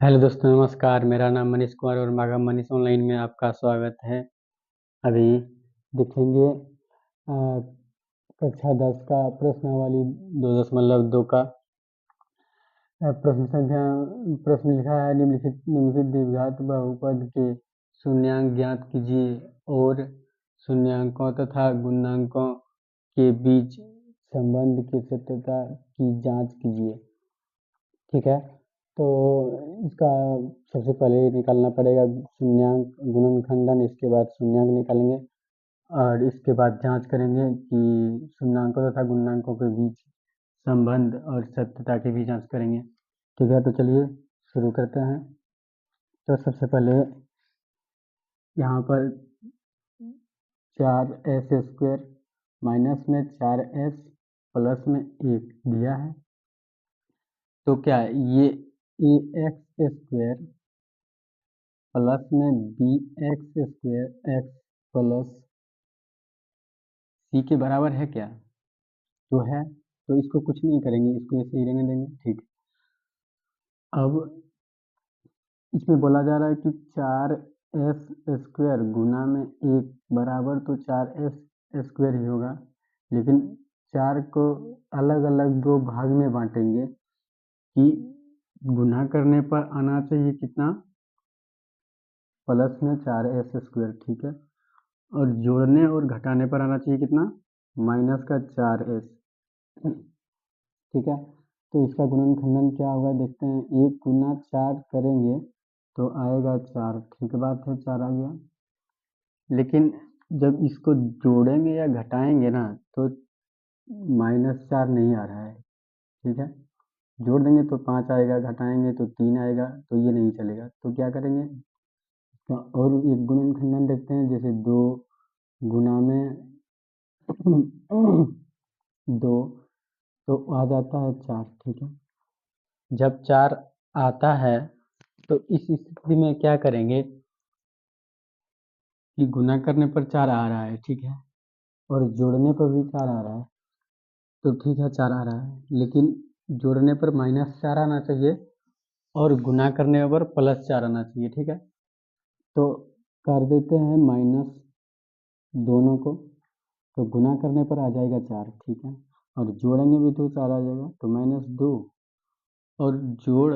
Hello दोस्तों, नमस्कार। मेरा नाम मनीष कुमार और माघा मनीष ऑनलाइन में आपका स्वागत है। अभी देखेंगे कक्षा 10 का प्रश्नावली 2.2 का प्रश्न लिखा है। निम्नलिखित द्विघात बहुपद के शून्यांक ज्ञात कीजिए और शून्यांकों तथा गुणांकों के बीच संबंध की सत्यता की जांच कीजिए। ठीक है, तो इसका सबसे पहले निकालना पड़ेगा शून्यांक गुणनखंडन, इसके बाद शून्यांक निकालेंगे और इसके बाद जांच करेंगे कि शून्यांकों तथा गुणांकों के बीच संबंध और सत्यता की भी जांच करेंगे। ठीक है, तो चलिए शुरू करते हैं। तो सबसे पहले यहाँ पर 4s² माइनस में 4s प्लस में 1 दिया है। तो क्या ये ax² प्लस में bx² x प्लस c के बराबर है क्या? तो है, तो इसको कुछ नहीं करेंगे, इसको ऐसे ही रहने देंगे। ठीक, अब इसमें बोला जा रहा है कि 4s² गुना में 1 बराबर तो 4s² ही होगा, लेकिन 4 को अलग अलग दो भाग में बांटेंगे कि गुना करने पर आना चाहिए कितना, प्लस में 4s²। ठीक है, और जोड़ने और घटाने पर आना चाहिए कितना, माइनस का 4s। ठीक है, तो इसका गुणनखंडन क्या होगा देखते हैं। 1 गुना 4 करेंगे तो आएगा 4। ठीक बात है, 4 आ गया। लेकिन जब इसको जोड़ेंगे या घटाएंगे ना तो -4 नहीं आ रहा है। ठीक है, जोड़ देंगे तो 5 आएगा, घटाएंगे तो 3 आएगा, तो ये नहीं चलेगा। तो क्या करेंगे, तो और एक गुणनखंडन देखते हैं। जैसे 2 गुना में 2 तो आ जाता है 4। ठीक है, जब 4 आता है तो इस स्थिति में क्या करेंगे कि गुना करने पर 4 आ रहा है, ठीक है, और जोड़ने पर भी 4 आ रहा है। तो ठीक है, 4 आ रहा है, लेकिन जोड़ने पर -4 आना चाहिए और गुना करने पर +4 आना चाहिए। ठीक है, तो कर देते हैं माइनस दोनों को, तो गुना करने पर आ जाएगा 4। ठीक है, और जोड़ेंगे भी तो 4 आ जाएगा, तो -2 और जोड़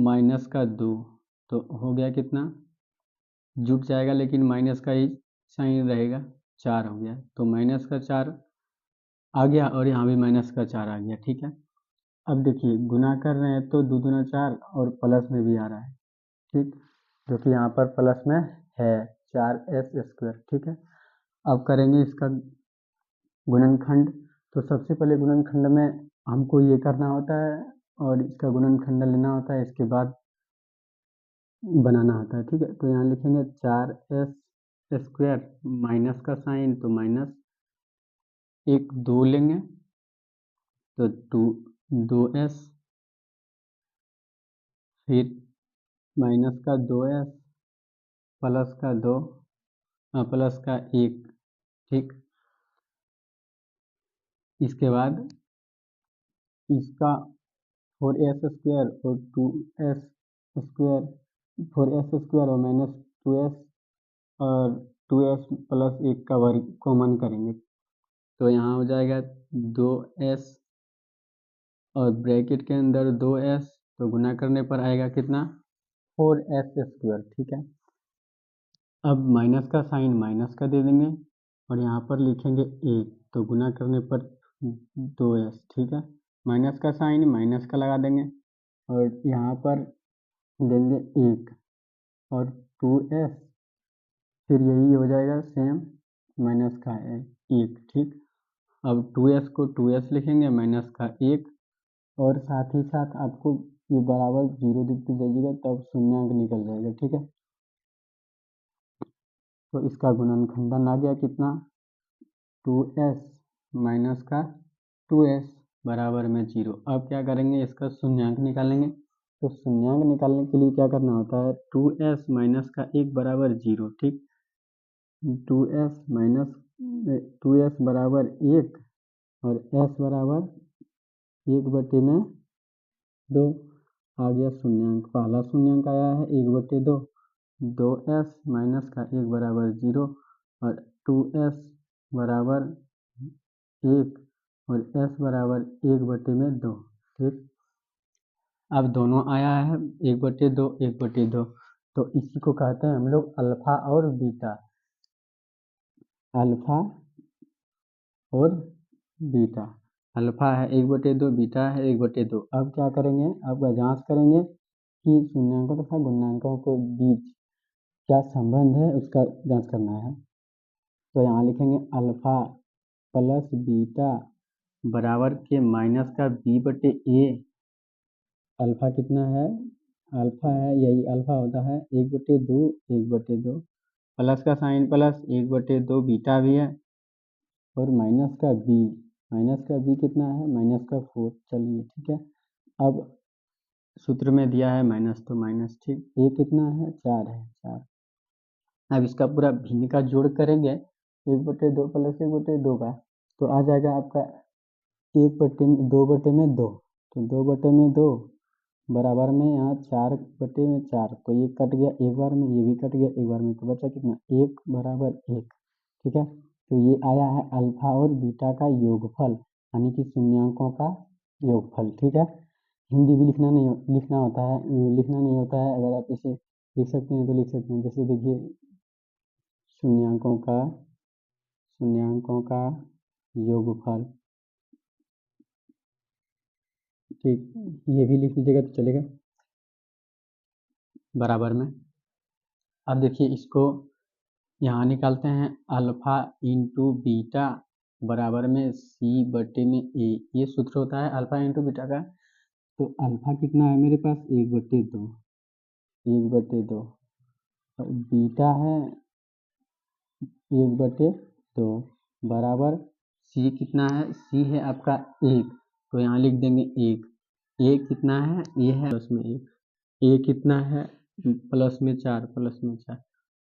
माइनस का 2, तो हो गया कितना, जुट जाएगा लेकिन माइनस का ही साइन रहेगा, 4 हो गया। तो माइनस का 4 आ गया और यहाँ भी माइनस का 4 आ गया। ठीक है, अब देखिए गुना कर रहे हैं तो 2 दूना 4 और प्लस में भी आ रहा है। ठीक, जो कि यहाँ पर प्लस में है 4s²। ठीक है, अब करेंगे इसका गुणनखंड। तो सबसे पहले गुणनखंड में हमको ये करना होता है और इसका गुणनखंड लेना होता है, इसके बाद बनाना होता है। ठीक है, तो यहाँ लिखेंगे 4s² माइनस का साइन, तो माइनस 1 2 लेंगे तो 2s, फिर माइनस का 2s प्लस का 2 प्लस का 1। ठीक, इसके बाद इसका 4s² और 2s², 4s² और -2s और 2s प्लस 1 का वर्ग कॉमन करेंगे, तो यहाँ हो जाएगा 2s और ब्रैकेट के अंदर 2s, तो गुना करने पर आएगा कितना, 4s²। ठीक है, अब माइनस का साइन माइनस का दे देंगे और यहाँ पर लिखेंगे 1, तो गुना करने पर 2s। ठीक है, माइनस का साइन माइनस का लगा देंगे और यहाँ पर देंगे 1 और 2s, फिर यही हो जाएगा सेम, माइनस का 1। ठीक, अब 2s को 2s लिखेंगे, माइनस का 1, और साथ ही साथ आपको ये बराबर 0 दिखते जाइएगा, तब शून्यांक निकल जाएगा। ठीक है, तो इसका गुणनखंडन आ गया कितना, 2s माइनस का 2s बराबर में 0। अब क्या करेंगे, इसका शून्यांक निकालेंगे। तो शून्यांक निकालने के लिए क्या करना होता है, 2s माइनस का 1 बराबर 0। ठीक, 2s माइनस 2s बराबर 1 और s बराबर 1/2। आ गया शून्यांक, पहला शून्यांक आया है 1/2, 2s माइनस का 1 बराबर 0 और 2s बराबर 1 और s बराबर 1/2। ठीक, अब दोनों आया है 1/2 1/2, तो इसी को कहते हैं हम लोग अल्फा और बीटा, अल्फा और बीटा। अल्फा है 1/2, बीटा है 1/2। अब क्या करेंगे, अब जांच करेंगे कि शून्यांकों तथा गुणांकों के बीच क्या संबंध है, उसका जांच करना है। तो यहाँ लिखेंगे अल्फा प्लस बीटा बराबर के माइनस का b/a। अल्फा कितना है, अल्फा है, यही अल्फा होता है 1/2 1/2, प्लस का साइन प्लस 1/2, बीटा भी है, और माइनस का b कितना है, -4। चलिए ठीक है, अब सूत्र में दिया है माइनस तो माइनस, ठीक, a कितना है 4 है 4। अब इसका पूरा भिन्न का जोड़ करेंगे 1/2 प्लस 1/2 का, तो आ जाएगा आपका 2/2, तो 2/2 बराबर में यहाँ 4/4, तो ये कट गया एक बार में, ये भी कट गया एक बार में, तो बचा कितना 1 बराबर 1। ठीक है, तो ये आया है अल्फा और बीटा का योगफल, यानी कि शून्यांकों का योगफल। ठीक है, हिंदी भी लिखना होता है, अगर आप इसे लिख सकते हैं तो लिख सकते हैं। जैसे देखिए शून्यांकों का योगफल, ठीक, ये भी लिख लीजिएगा तो चलेगा बराबर में। अब देखिए इसको यहाँ निकालते हैं, अल्फा इंटू बीटा बराबर में c/a, ये सूत्र होता है अल्फा इंटू बीटा का। तो अल्फा कितना है मेरे पास 1/2, और बीटा है 1/2 बराबर c कितना है, c है आपका 1, तो यहाँ लिख देंगे 1। a कितना है, ये है प्लस में 1, a कितना है प्लस में 4,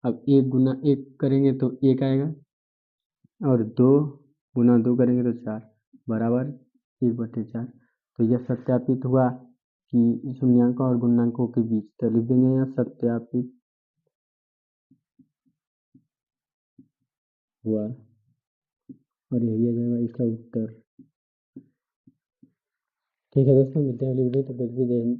अब 1 गुना 1 करेंगे तो 1 आएगा, और 2 गुना 2 करेंगे तो 4 बराबर 1/4। तो यह सत्यापित हुआ कि शून्यांकों और गुणांकों के बीच, तो लिख देंगे यहाँ सत्यापित हुआ, और यही आ जाएगा इसका उत्तर। ठीक है दोस्तों, मिलते हैं अगली वीडियो, तो जय हिंद।